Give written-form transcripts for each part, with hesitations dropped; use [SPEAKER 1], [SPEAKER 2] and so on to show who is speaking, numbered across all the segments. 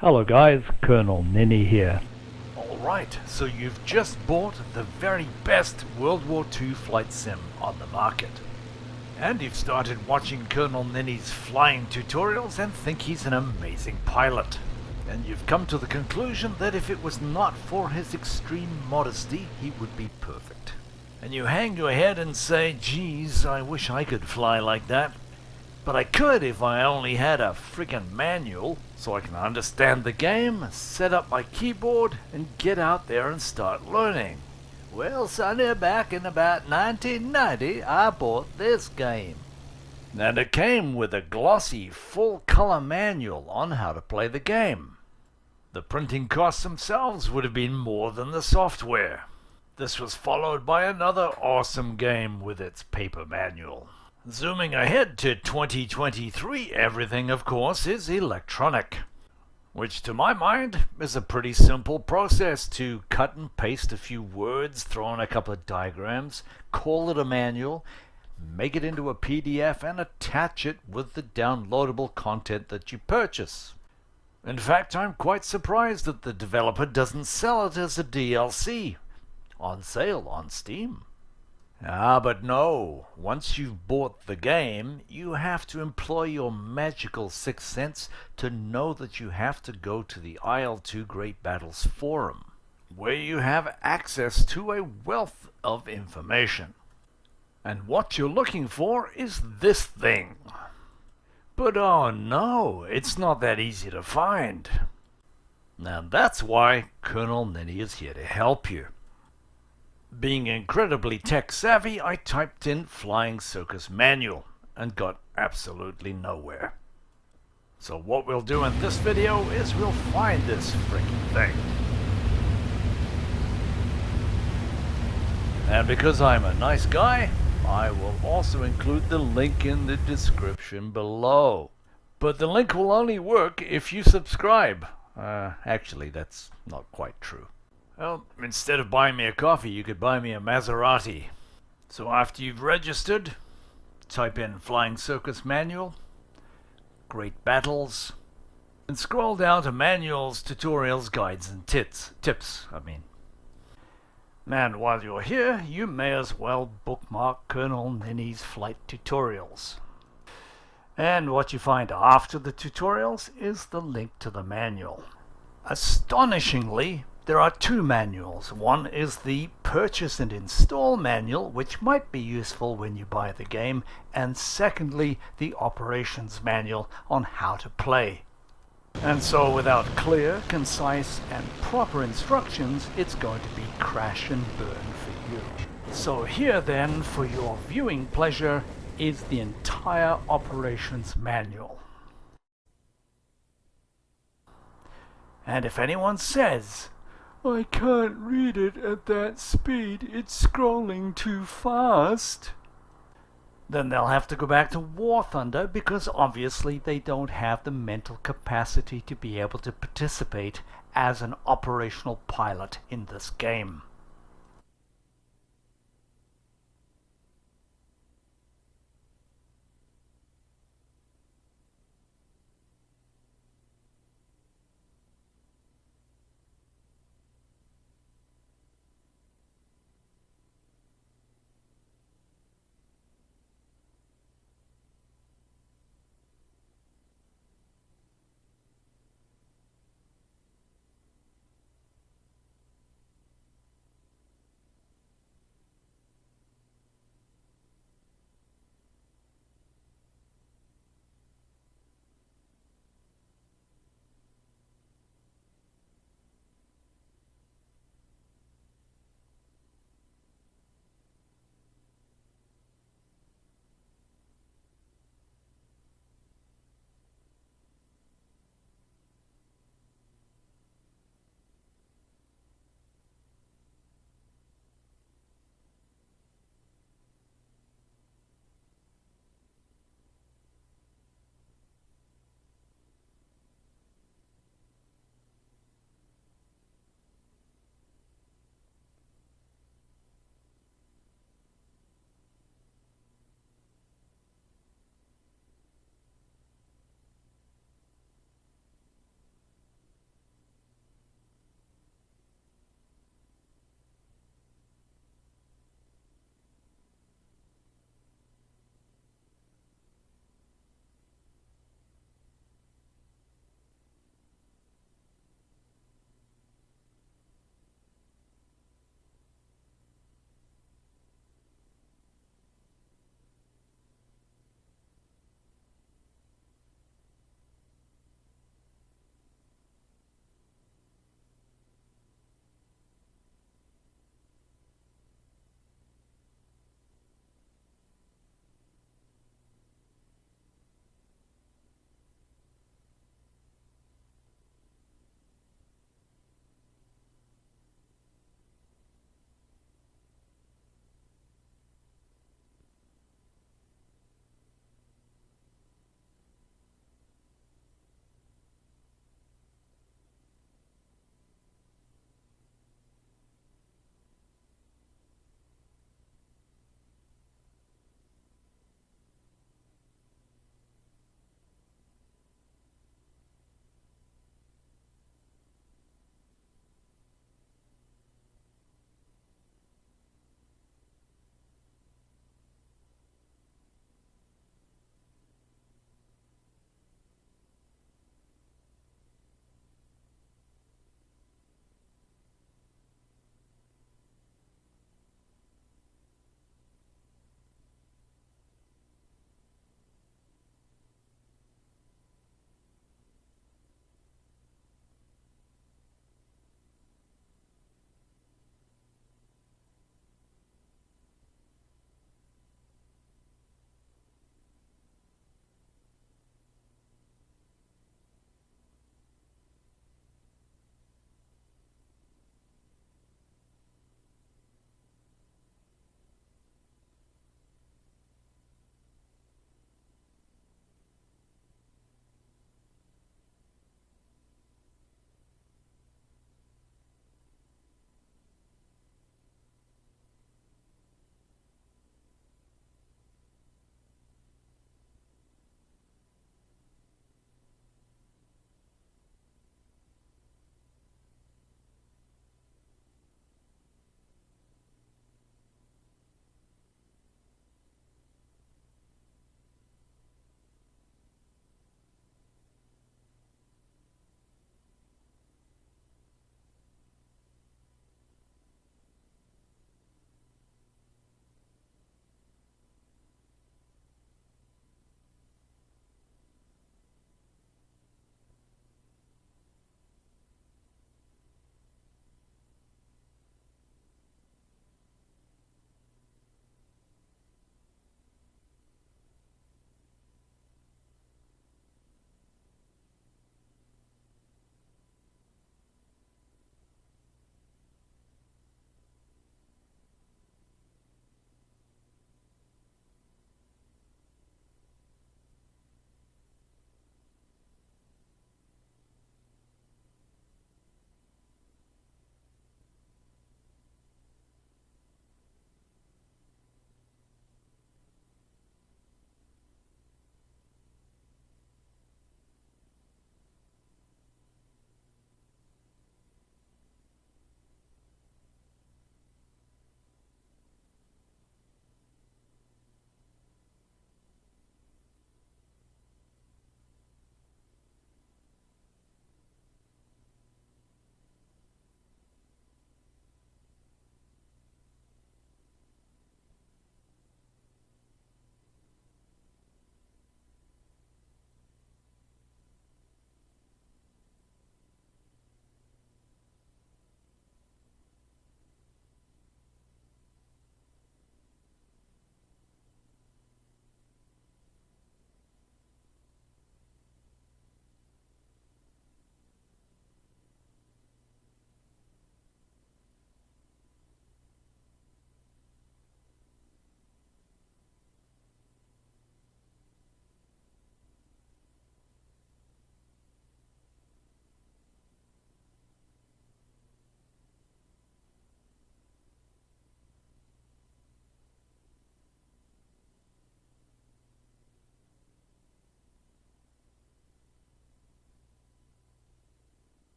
[SPEAKER 1] Hello guys, Colonel Ninny here.
[SPEAKER 2] Alright, so you've just bought the very best World War II flight sim on the market. And you've started watching Colonel Ninny's flying tutorials and think he's an amazing pilot. And you've come to the conclusion that if it was not for his extreme modesty, he would be perfect. And you hang your head and say, geez, I wish I could fly like that. But I could if I only had a friggin' manual, so I can understand the game, set up my keyboard, and get out there and start learning. Well, sonny, back in about 1990, I bought this game. And it came with a glossy, full-color manual on how to play the game. The printing costs themselves would have been more than the software. This was followed by another awesome game with its paper manual. Zooming ahead to 2023, everything, of course, is electronic. Which, to my mind, is a pretty simple process to cut and paste a few words, throw in a couple of diagrams, call it a manual, make it into a PDF, and attach it with the downloadable content that you purchase. In fact, I'm quite surprised that the developer doesn't sell it as a DLC, on sale on Steam. But no, once you've bought the game, you have to employ your magical sixth sense to know that you have to go to the IL-2 Great Battles forum, where you have access to a wealth of information. And what you're looking for is this thing. But oh no, it's not that easy to find. Now that's why Colonel Ninny is here to help you. Being incredibly tech-savvy, I typed in Flying Circus Manual and got absolutely nowhere. So what we'll do in this video is we'll find this freaking thing. And because I'm a nice guy, I will also include the link in the description below. But the link will only work if you subscribe. Actually, that's not quite true. Well, instead of buying me a coffee, you could buy me a Maserati. So after you've registered, type in Flying Circus Manual, Great Battles, and scroll down to Manuals, Tutorials, Guides, and Tips. And while you're here, you may as well bookmark Colonel Ninny's flight tutorials. And what you find after the tutorials is the link to the manual. Astonishingly, there are two manuals. One is the Purchase and Install manual, which might be useful when you buy the game, and secondly, the Operations manual on how to play. And so without clear, concise, and proper instructions, it's going to be crash and burn for you. So here then, for your viewing pleasure, is the entire Operations manual. And if anyone says, I can't read it at that speed, it's scrolling too fast, then they'll have to go back to War Thunder, because obviously they don't have the mental capacity to be able to participate as an operational pilot in this game.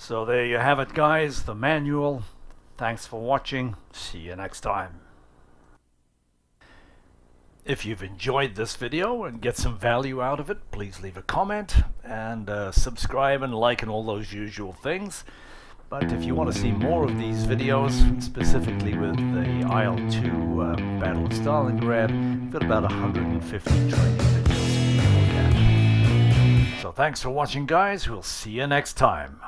[SPEAKER 2] So there you have it, guys, the manual. Thanks for watching. See you next time. If you've enjoyed this video and get some value out of it, please leave a comment and subscribe and like and all those usual things. But if you want to see more of these videos, specifically with the IL-2 Battle of Stalingrad, I've got about 150 training videos for you to look at. So thanks for watching, guys. We'll see you next time.